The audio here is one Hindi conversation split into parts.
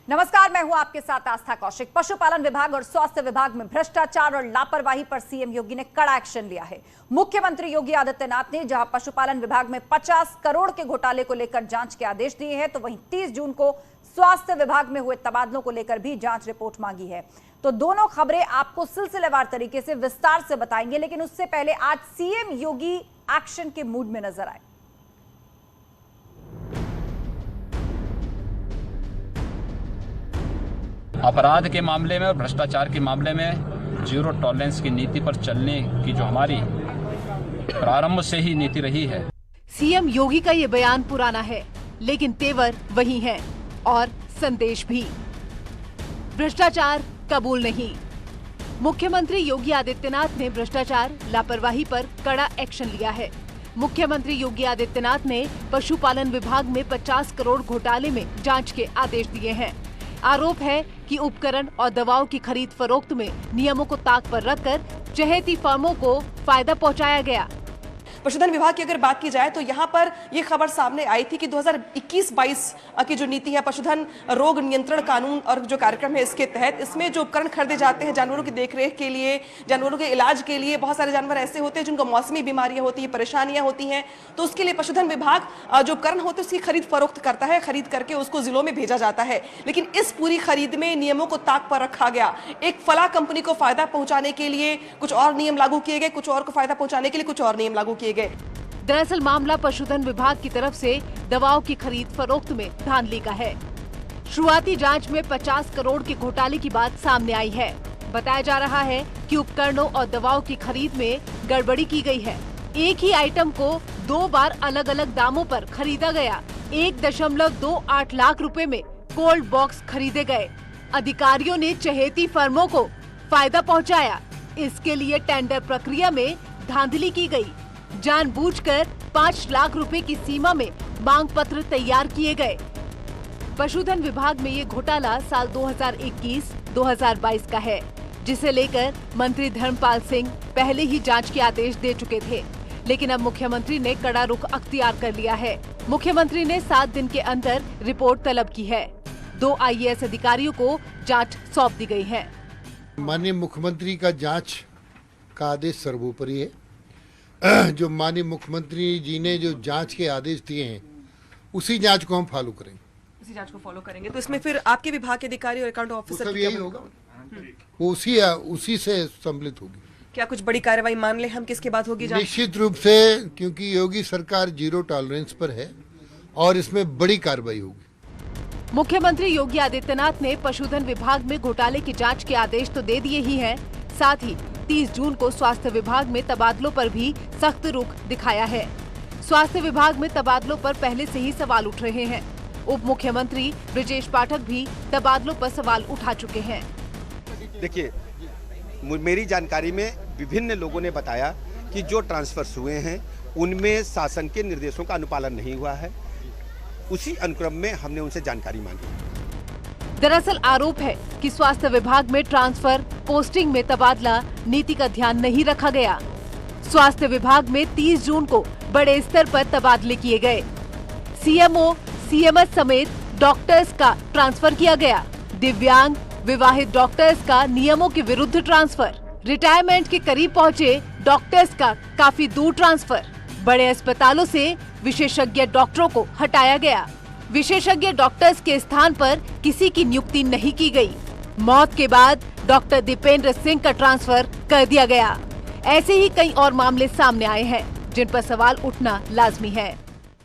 नमस्कार, मैं हूं आपके साथ आस्था कौशिक। पशुपालन विभाग और स्वास्थ्य विभाग में भ्रष्टाचार और लापरवाही पर सीएम योगी ने कड़ा एक्शन लिया है। मुख्यमंत्री योगी आदित्यनाथ ने जहां पशुपालन विभाग में 50 करोड़ के घोटाले को लेकर जांच के आदेश दिए हैं, तो वहीं 30 जून को स्वास्थ्य विभाग में हुए तबादलों को लेकर भी जांच रिपोर्ट मांगी है। तो दोनों खबरें आपको सिलसिलेवार तरीके से विस्तार से बताएंगे, लेकिन उससे पहले आज सीएम योगी एक्शन के मूड में नजर आए। अपराध के मामले में और भ्रष्टाचार के मामले में जीरो टॉलरेंस की नीति पर चलने की जो हमारी प्रारंभ से ही नीति रही है। सीएम योगी का ये बयान पुराना है, लेकिन तेवर वही है और संदेश भी। भ्रष्टाचार कबूल नहीं। मुख्यमंत्री योगी आदित्यनाथ ने भ्रष्टाचार लापरवाही पर कड़ा एक्शन लिया है। मुख्यमंत्री योगी आदित्यनाथ ने पशुपालन विभाग में 50 करोड़ घोटाले में जांच के आदेश दिए हैं। आरोप है कि उपकरण और दवाओं की खरीद फरोख्त में नियमों को ताक पर रखकर चहेती फर्मों को फायदा पहुंचाया गया। पशुधन विभाग की अगर बात की जाए तो यहाँ पर ये खबर सामने आई थी कि 2021-22 की जो नीति है पशुधन रोग नियंत्रण कानून और जो कार्यक्रम है इसके तहत इसमें जो उपकरण खरीदे जाते हैं जानवरों की देखरेख के लिए, जानवरों के इलाज के लिए, बहुत सारे जानवर ऐसे होते हैं जिनको मौसमी बीमारियां होती हैं, परेशानियां होती हैं, तो उसके लिए पशुधन विभाग जो उपकरण होते हैं उसकी खरीद फरोख्त करता है, खरीद करके उसको जिलों में भेजा जाता है। लेकिन इस पूरी खरीद में नियमों को ताक पर रखा गया। एक फला कंपनी को फायदा पहुंचाने के लिए कुछ और नियम लागू किए गए, कुछ और को फायदा पहुंचाने के लिए कुछ और नियम लागू किए गए। दरअसल मामला पशुधन विभाग की तरफ से दवाओं की खरीद फरोख्त में धांधली का है। शुरुआती जांच में 50 करोड़ के घोटाले की बात सामने आई है। बताया जा रहा है कि उपकरणों और दवाओं की खरीद में गड़बड़ी की गई है। एक ही आइटम को 2 बार अलग अलग दामों पर खरीदा गया। 1.28 लाख रुपए में कोल्ड बॉक्स खरीदे गए। अधिकारियों ने चहेती फर्मों को फायदा पहुंचाया। इसके लिए टेंडर प्रक्रिया में धांधली की गई। जानबूझकर 5 लाख रुपए की सीमा में मांग पत्र तैयार किए गए। पशुधन विभाग में ये घोटाला साल 2021-2022 का है, जिसे लेकर मंत्री धर्मपाल सिंह पहले ही जांच के आदेश दे चुके थे। लेकिन अब मुख्यमंत्री ने कड़ा रुख अख्तियार कर लिया है। मुख्यमंत्री ने 7 दिन के अंदर रिपोर्ट तलब की है। 2 IAS अधिकारियों को जांच सौंप दी गई है। माननीय मुख्यमंत्री का जांच का आदेश सर्वोपरि है। जो माननीय मुख्यमंत्री जी ने जो जांच के आदेश दिए हैं उसी जांच को हम फॉलो करेंगे। उसी जांच को फॉलो करेंगे। तो इसमें फिर आपके विभाग के अधिकारी और अकाउंट ऑफिसर सब यही होगा, वो उसी से सम्मिलित होगी। क्या कुछ बड़ी कार्रवाई मान ले हम किसके बाद होगी जांच? निश्चित रूप से, क्योंकि योगी सरकार जीरो टॉलरेंस पर है और इसमें बड़ी कार्रवाई होगी। मुख्यमंत्री योगी आदित्यनाथ ने पशुधन विभाग में घोटाले की जांच के आदेश तो दे दिए ही हैं, साथ ही 30 जून को स्वास्थ्य विभाग में तबादलों पर भी सख्त रुख दिखाया है। स्वास्थ्य विभाग में तबादलों पर पहले से ही सवाल उठ रहे हैं। उप मुख्यमंत्री ब्रजेश पाठक भी तबादलों पर सवाल उठा चुके हैं। देखिए, मेरी जानकारी में विभिन्न लोगों ने बताया कि जो ट्रांसफर्स हुए हैं उनमें शासन के निर्देशों का अनुपालन नहीं हुआ है। उसी अनुक्रम में हमने उनसे जानकारी मांगी। दरअसल आरोप है कि स्वास्थ्य विभाग में ट्रांसफर, पोस्टिंग में तबादला नीति का ध्यान नहीं रखा गया। स्वास्थ्य विभाग में 30 जून को बड़े स्तर पर तबादले किए गए। CMO, CMS समेत डॉक्टर्स का ट्रांसफर किया गया। दिव्यांग, विवाहित डॉक्टर्स का नियमों के विरुद्ध ट्रांसफर। रिटायरमेंट के करीब पहुंचे डॉक्टर्स का काफी दूर ट्रांसफर। बड़े अस्पतालों से विशेषज्ञ डॉक्टरों को हटाया गया। विशेषज्ञ डॉक्टर्स के स्थान पर किसी की नियुक्ति नहीं की गई। मौत के बाद डॉक्टर दीपेंद्र सिंह का ट्रांसफर कर दिया गया। ऐसे ही कई और मामले सामने आए हैं जिन पर सवाल उठना लाजमी है।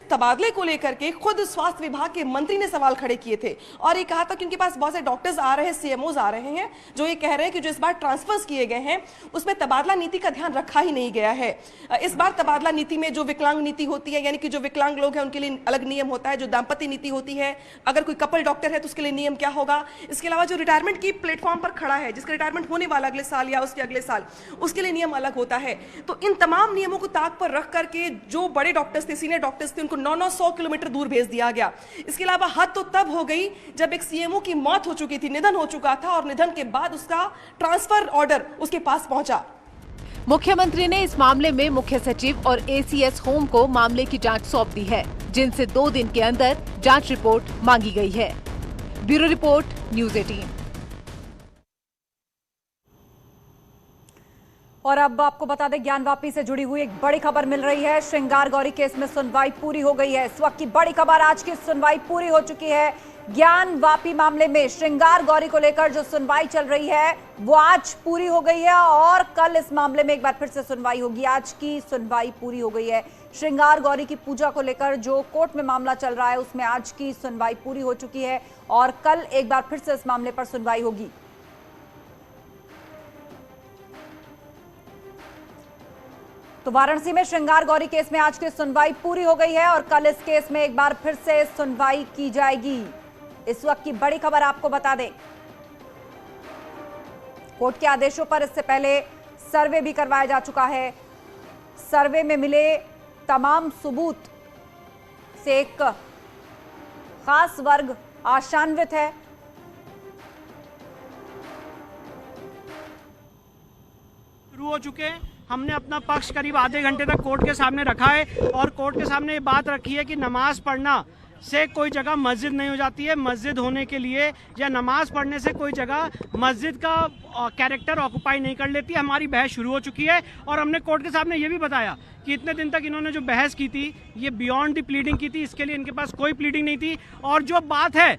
तबादले को लेकर के खुद स्वास्थ्य विभाग के मंत्री ने सवाल खड़े किए थे और ये कहा था कि उनके पास बहुत से डॉक्टर्स आ रहे हैं, CMOs आ रहे हैं, जो ये कह रहे हैं कि जो इस बार ट्रांसफर्स किए गए हैं उसमें तबादला नीति का ध्यान रखा ही नहीं गया है। इस बार तबादला नीति में जो विकलांग नीति होती है, यानी कि जो विकलांग लोग हैं उनके लिए अलग नियम होता है, जो दाम्पत्य नीति होती है, अगर कोई कपल डॉक्टर है तो उसके लिए नियम क्या होगा, इसके अलावा जो रिटायरमेंट की प्लेटफॉर्म पर खड़ा है, जिसका रिटायरमेंट होने वाला अगले साल या उसके अगले साल, उसके लिए नियम अलग होता है। तो इन तमाम नियमों को ताक पर रख करके जो बड़े डॉक्टर्स थे, सीनियर डॉक्टर्स थे, उनको 900 किलोमीटर दूर भेज दिया गया। इसके अलावा हद तो तब हो गई जब एक CMO की मौत हो चुकी थी, निधन हो चुका था और निधन के बाद उसका ट्रांसफर ऑर्डर उसके पास पहुंचा। मुख्यमंत्री ने इस मामले में मुख्य सचिव और ACS होम को मामले की जांच सौंप दी है, जिनसे 2 दिन के अंदर जांच रिपोर्ट मांगी गई है। Bureau report, news 18। और अब आपको बता दें, ज्ञानवापी से जुड़ी हुई एक बड़ी खबर मिल रही है। श्रृंगार गौरी केस में सुनवाई पूरी हो गई है। इस वक्त की बड़ी खबर, आज की सुनवाई पूरी हो चुकी है। ज्ञानवापी मामले में श्रृंगार गौरी को लेकर जो सुनवाई चल रही है वो आज पूरी हो गई है और कल इस मामले में एक बार फिर से सुनवाई होगी। आज की सुनवाई पूरी हो गई है। श्रृंगार गौरी की पूजा को लेकर जो कोर्ट में मामला चल रहा है उसमें आज की सुनवाई पूरी हो चुकी है और कल एक बार फिर से इस मामले पर सुनवाई होगी। तो वाराणसी में श्रृंगार गौरी केस में आज की सुनवाई पूरी हो गई है और कल इस केस में एक बार फिर से सुनवाई की जाएगी। इस वक्त की बड़ी खबर आपको बता दें, कोर्ट के आदेशों पर इससे पहले सर्वे भी करवाया जा चुका है। सर्वे में मिले तमाम सबूत से एक खास वर्ग आशान्वित है। शुरू हो चुके हैं। हमने अपना पक्ष करीब आधे घंटे तक कोर्ट के सामने रखा है और कोर्ट के सामने ये बात रखी है कि नमाज पढ़ना से कोई जगह मस्जिद नहीं हो जाती है। मस्जिद होने के लिए या नमाज पढ़ने से कोई जगह मस्जिद का कैरेक्टर ऑक्युपाई नहीं कर लेती। हमारी बहस शुरू हो चुकी है और हमने कोर्ट के सामने ये भी बताया कि इतने दिन तक इन्होंने जो बहस की थी ये बियॉन्ड द प्लीडिंग की थी। इसके लिए इनके पास कोई प्लीडिंग नहीं थी। और जो बात है,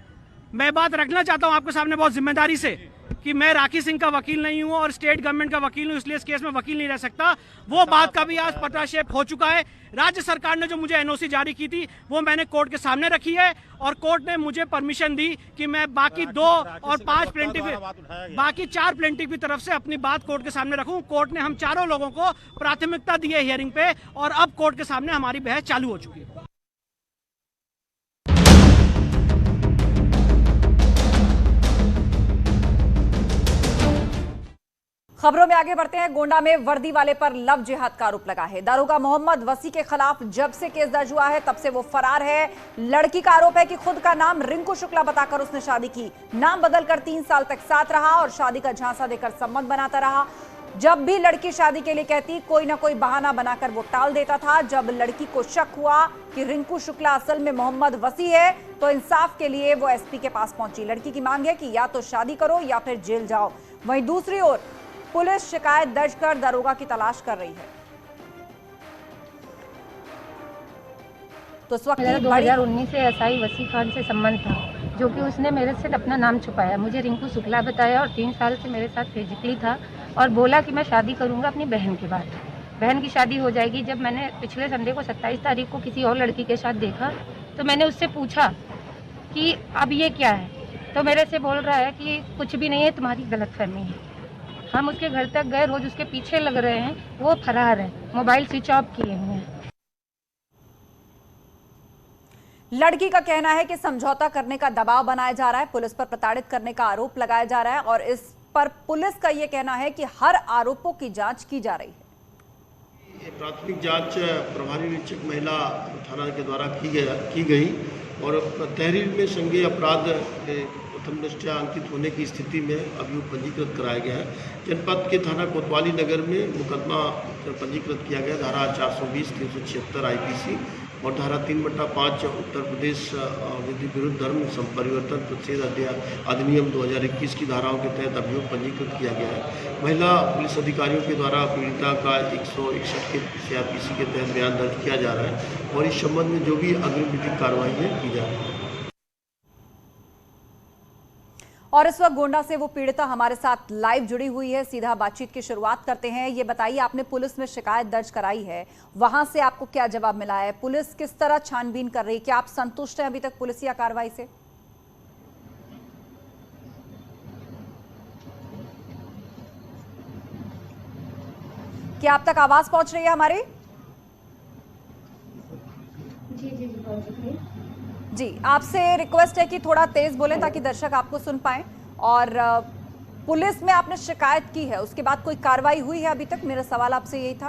मैं बात रखना चाहता हूँ आपके सामने बहुत जिम्मेदारी से कि मैं राखी सिंह का वकील नहीं हूं और स्टेट गवर्नमेंट का वकील हूं, इसलिए इस केस में वकील नहीं रह सकता। वो बात का भी आज पटाक्षेप हो चुका है। राज्य सरकार ने जो मुझे एनओसी जारी की थी वो मैंने कोर्ट के सामने रखी है और कोर्ट ने मुझे परमिशन दी कि मैं बाकी 2 और 5 प्लेंटिफ, बाकी 4 प्लेंटिफ की तरफ से अपनी बात कोर्ट के सामने रखूं। कोर्ट ने हम चारों लोगों को प्राथमिकता दी है हियरिंग पे और अब कोर्ट के सामने हमारी बहस चालू हो चुकी है। खबरों में आगे बढ़ते हैं। गोंडा में वर्दी वाले पर लव जिहाद का आरोप लगा है। दारोगा मोहम्मद वसी के खिलाफ जब से केस दर्ज हुआ है तब से वो फरार है। लड़की का आरोप है कि खुद का नाम रिंकू शुक्ला बताकर उसने शादी की। नाम बदलकर 3 साल तक साथ रहा और शादी का झांसा देकर संबंध बनाता रहा। जब भी लड़की शादी के लिए कहती, कोई ना कोई बहाना बनाकर वो टाल देता था। जब लड़की को शक हुआ कि रिंकू शुक्ला असल में मोहम्मद वसी है तो इंसाफ के लिए वो एसपी के पास पहुंची। लड़की की मांग है कि या तो शादी करो या फिर जेल जाओ। वहीं दूसरी ओर पुलिस शिकायत दर्ज कर दारोगा की तलाश कर रही है। तो इस वक्त 2019 से एसआई वसी खान से संबंध था, जो कि उसने मेरे से अपना नाम छुपाया। मुझे रिंकू शुक्ला बताया और 3 साल से मेरे साथ फिजिकली था और बोला कि मैं शादी करूंगा अपनी बहन के बाद। बहन की शादी हो जाएगी। जब मैंने पिछले संडे को 27 तारीख को किसी और लड़की के साथ देखा तो मैंने उससे पूछा कि अब ये क्या है, तो मेरे से बोल रहा है कि कुछ भी नहीं है, तुम्हारी गलतफहमी है। हम उसके घर तक गए, रोज उसके पीछे लग रहे हैं, वो फरार है, मोबाइल स्विच ऑफ किए हुए हैं। लड़की का कहना है कि समझौता करने का दबाव बनाया जा रहा है, पुलिस पर प्रताड़ित करने का आरोप लगाया जा रहा है और इस पर पुलिस का यह कहना है कि हर आरोपों की जांच की जा रही है। प्राथमिक जांच प्रभारी निरीक्षक महिला थाना के द्वारा की गई और तहरीर में संज्ञेय अपराध प्रथम दृष्टया अंकित होने की स्थिति में अभियोग पंजीकृत कराया गया है। जनपद के थाना कोतवाली नगर में मुकदमा पंजीकृत किया गया, धारा 420, 376 आईपीसी और धारा 3/5 उत्तर प्रदेश विधि विरुद्ध धर्म परिवर्तन प्रतिषेध अधिनियम 2021 की धाराओं के तहत अभियोग पंजीकृत किया गया है। महिला पुलिस अधिकारियों के द्वारा पीड़िता का 161 के सीआरपीसी के तहत बयान दर्ज किया जा रहा है और इस संबंध में जो भी अग्रिम विधिक कार्रवाई है की जा रही है। और इस वक्त गोंडा से वो पीड़िता हमारे साथ लाइव जुड़ी हुई है। सीधा बातचीत की शुरुआत करते हैं। ये बताइए, आपने पुलिस में शिकायत दर्ज कराई है, वहां से आपको क्या जवाब मिला है? पुलिस किस तरह छानबीन कर रही है? क्या आप संतुष्ट हैं अभी तक पुलिस या कार्रवाई से? क्या आप तक आवाज पहुंच रही है हमारी? जी, आपसे रिक्वेस्ट है कि थोड़ा तेज बोलें ताकि दर्शक आपको सुन पाएं। और पुलिस में आपने शिकायत की है, उसके बाद कोई कार्रवाई हुई है अभी तक? मेरा सवाल आपसे यही था।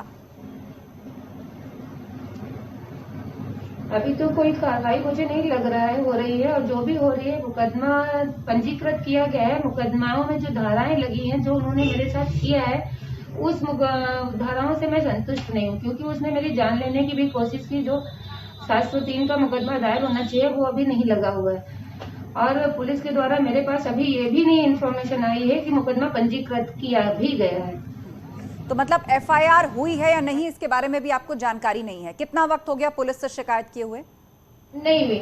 अभी तो कोई कार्रवाई मुझे नहीं लग रहा है हो रही है, और जो भी हो रही है मुकदमा पंजीकृत किया गया है। मुकदमाओं में जो धाराएं लगी हैं, जो उन्होंने मेरे साथ किया है, उस धाराओं से मैं संतुष्ट नहीं हूँ, क्योंकि उसने मेरी जान लेने की भी कोशिश की। जो 703 का मुकदमा दायर होना चाहिए वो अभी नहीं लगा हुआ है। और पुलिस के द्वारा मेरे पास अभी ये भी नहीं इन्फॉर्मेशन आई है कि मुकदमा पंजीकृत किया भी गया है। तो मतलब एफआईआर हुई है या नहीं, इसके बारे में भी आपको जानकारी नहीं है। कितना वक्त हो गया पुलिस से शिकायत किए हुए? नहीं हुई।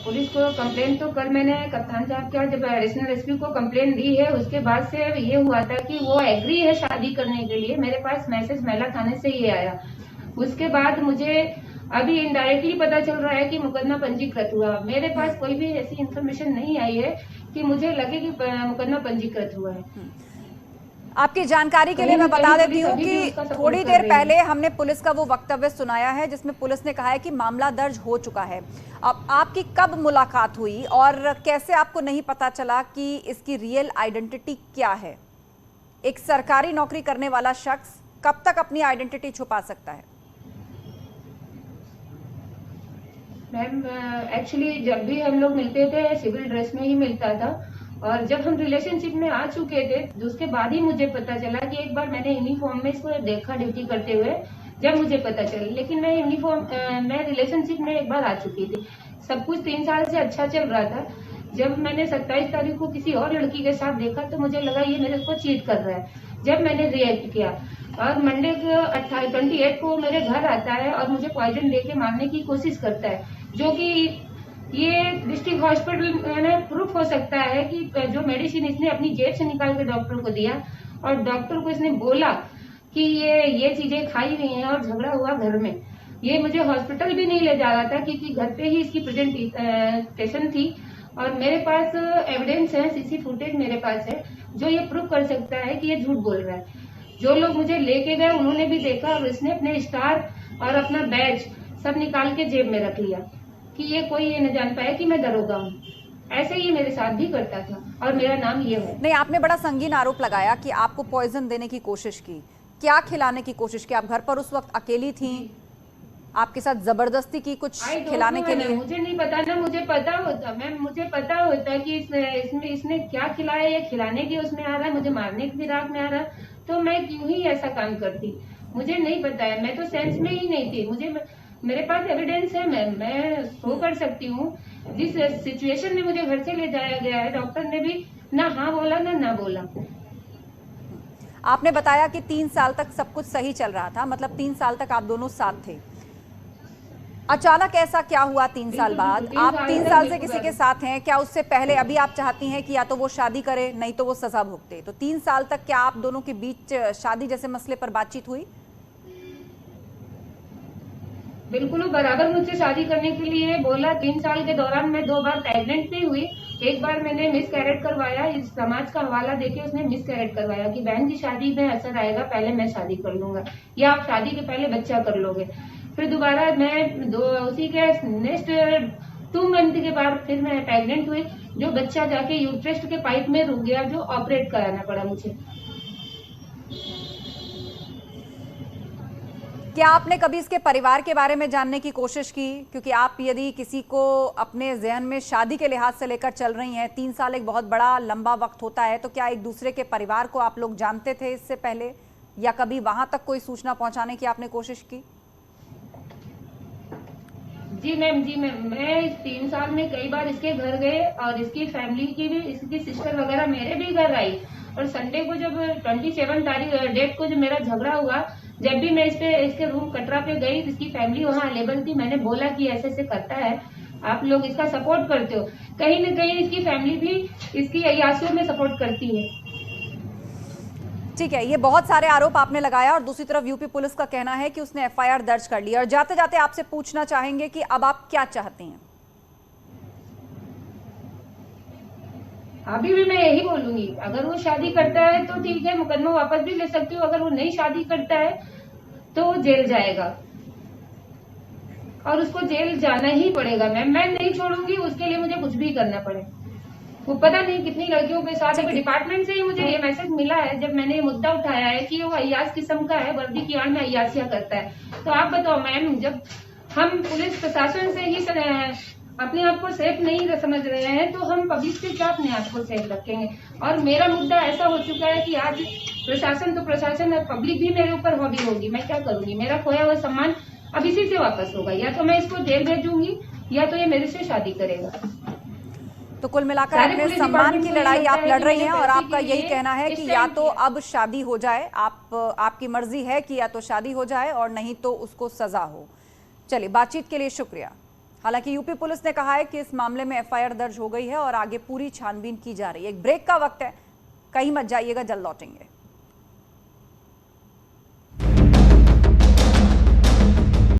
पुलिस को कंप्लेन तो कल मैंने कप्तान साहब क्या जब एडिशनल एसपी को कंप्लेन दी है, उसके बाद से ये हुआ था कि वो एग्री है शादी करने के लिए। मेरे पास मैसेज महिला थाने से ये आया। उसके बाद मुझे अभी इनडायरेक्टली पता चल रहा है कि मुकदमा पंजीकृत हुआ। मेरे पास कोई भी ऐसी इन्फॉर्मेशन नहीं आई है कि मुझे लगे कि मुकदमा पंजीकृत हुआ है। आपकी जानकारी के लिए मैं बता देती हूँ कि थोड़ी देर पहले हमने पुलिस का वो वक्तव्य सुनाया है जिसमें पुलिस ने कहा है कि मामला दर्ज हो चुका है। अब आपकी कब मुलाकात हुई और कैसे आपको नहीं पता चला कि इसकी रियल आइडेंटिटी क्या है? एक सरकारी नौकरी करने वाला शख्स कब तक अपनी आइडेंटिटी छुपा सकता है? मैम एक्चुअली जब भी हम लोग मिलते थे सिविल ड्रेस में ही मिलता था, और जब हम रिलेशनशिप में आ चुके थे उसके बाद ही मुझे पता चला कि एक बार मैंने यूनिफॉर्म में इसको देखा ड्यूटी करते हुए, जब मुझे पता चला। लेकिन मैं रिलेशनशिप में एक बार आ चुकी थी। सब कुछ 3 साल से अच्छा चल रहा था। जब मैंने 27 तारीख को किसी और लड़की के साथ देखा तो मुझे लगा ये मेरे को चीट कर रहा है। जब मैंने रिएक्ट किया और मंडे को 28 को मेरे घर आता है और मुझे पॉइजन देके मारने की कोशिश करता है, जो कि ये डिस्ट्रिक्ट हॉस्पिटल में प्रूफ हो सकता है कि जो मेडिसिन इसने अपनी जेब से निकाल के डॉक्टर को दिया और डॉक्टर को इसने बोला कि ये चीजें खाई हुई हैं और झगड़ा हुआ घर में। ये मुझे हॉस्पिटल भी नहीं ले जा रहा था क्योंकि घर पे ही इसकी प्रेजेंटेशन थी और मेरे पास एविडेंस है, सीसी फुटेज मेरे पास है जो ये प्रूफ कर सकता है कि ये झूठ बोल रहा है। जो लोग मुझे लेके गए उन्होंने भी देखा और इसने अपने स्टार और अपना बैज सब निकाल के जेब में रख लिया कि ये कोई ये न जान पाया कि मैं दरोगा हूँ। ऐसे ही मेरे साथ भी करता था और मेरा नाम ये है। नहीं, आपने बड़ा संगीन आरोप लगाया कि आपको पॉइजन देने की कोशिश की। क्या खिलाने की कोशिश की? आप घर पर उस वक्त अकेली थी, आपके साथ जबरदस्ती की कुछ खिलाने के लिए? मुझे नहीं पता ना, मुझे पता होता मैम, मुझे पता होता कि इसने क्या खिलाया, ये खिलाने की उसमें आ रहा है, मुझे मारने की फिराक में आ रहा है, तो मैं क्यों ही ऐसा काम करती? मुझे नहीं पता है, मैं तो सेंस में ही नहीं थी। मेरे पास एविडेंस है, मैं शो कर सकती हूँ। जिस सिचुएशन में मुझे घर से ले जाया गया है डॉक्टर ने भी ना हाँ बोला ना बोला। आपने बताया कि 3 साल तक सब कुछ सही चल रहा था, मतलब 3 साल तक आप दोनों साथ थे। अचानक ऐसा क्या हुआ 3 साल बाद? आप 3 साल से किसी के साथ हैं, क्या उससे पहले अभी आप चाहती हैं कि या तो वो शादी करे नहीं तो वो सजा भुगते? तो 3 साल तक क्या आप दोनों के बीच शादी जैसे मसले पर बातचीत हुई? बिल्कुल, बराबर मुझसे शादी करने के लिए बोला। 3 साल के दौरान मैं 2 बार प्रेग्नेंट भी हुई। एक बार मैंने मिसकैरेज करवाया, इस समाज का हवाला देके उसने मिसकैरेज करवाया कि बहन की शादी में असर आएगा, पहले मैं शादी कर लूंगा या आप शादी के पहले बच्चा कर लोगे। फिर दोबारा मैं उसी के नेक्स्ट 2 मंथ के बाद फिर मैं प्रेग्नेंट हुई, जो बच्चा जाके यूट्रस के पाइप में रुक गया, जो ऑपरेट कराना पड़ा मुझे। क्या आपने कभी इसके परिवार के बारे में जानने की कोशिश की? क्योंकि आप यदि किसी को अपने जहन में शादी के लिहाज से लेकर चल रही हैं, 3 साल एक बहुत बड़ा लंबा वक्त होता है, तो क्या एक दूसरे के परिवार को आप लोग जानते थे इससे पहले, या कभी वहां तक कोई सूचना पहुंचाने की आपने कोशिश की? जी मैम, मैं इस 3 साल में कई बार इसके घर गए और इसकी फैमिली की भी, इसकी सिस्टर वगैरह मेरे भी घर आई। और संडे को जब 27 डेट को जब मेरा झगड़ा हुआ, जब भी मैं इसके रूम कटरा पे गई, इसकी फैमिली वहाँ अवेलेबल थी। मैंने बोला कि ऐसे ऐसे करता है, आप लोग इसका सपोर्ट करते हो। कहीं न कहीं इसकी फैमिली भी इसकी अय्यासियों में सपोर्ट करती है। ठीक है, ये बहुत सारे आरोप आपने लगाया और दूसरी तरफ यूपी पुलिस का कहना है कि उसने एफआईआर दर्ज कर ली। और जाते जाते आपसे पूछना चाहेंगे कि अब आप क्या चाहते हैं? अभी भी मैं यही बोलूंगी, अगर वो शादी करता है तो ठीक है, मुकदमा वापस भी ले सकती हूँ। अगर वो नहीं शादी करता है तो वो जेल जाएगा और उसको जेल जाना ही पड़ेगा। मैं नहीं छोड़ूंगी, उसके लिए मुझे कुछ भी करना पड़े। वो पता नहीं कितनी लड़कियों के साथ, डिपार्टमेंट से ही मुझे ये मैसेज मिला है जब मैंने ये मुद्दा उठाया है कि वो अय्यास किस्म का है, वर्दी की आड़ में अय्यासियां करता है। तो आप बताओ मैम, जब हम पुलिस प्रशासन से ही अपने आप को सेफ नहीं समझ रहे हैं तो हम पब्लिक से क्या अपने आप को सेफ रखेंगे? और मेरा मुद्दा ऐसा हो चुका है कि आज प्रशासन तो प्रशासन, पब्लिक भी मेरे ऊपर हॉबी होगी। मैं क्या करूंगी? मेरा खोया हुआ सम्मान अब इसी से वापस होगा। या तो मैं इसको जेल भेजूंगी या तो ये मेरे से शादी करेगा। तो कुल मिलाकर अपने सम्मान की लड़ाई आप लड़ रही हैं और आपका यही कहना है कि या तो अब शादी हो जाए, आपकी मर्जी है कि या तो शादी हो जाए और नहीं तो उसको सजा हो। चलिए, बातचीत के लिए शुक्रिया। हालांकि यूपी पुलिस ने कहा है कि इस मामले में एफआईआर दर्ज हो गई है और आगे पूरी छानबीन की जा रही है। एक ब्रेक का वक्त है, कहीं मत जाइएगा, जल्द लौटेंगे।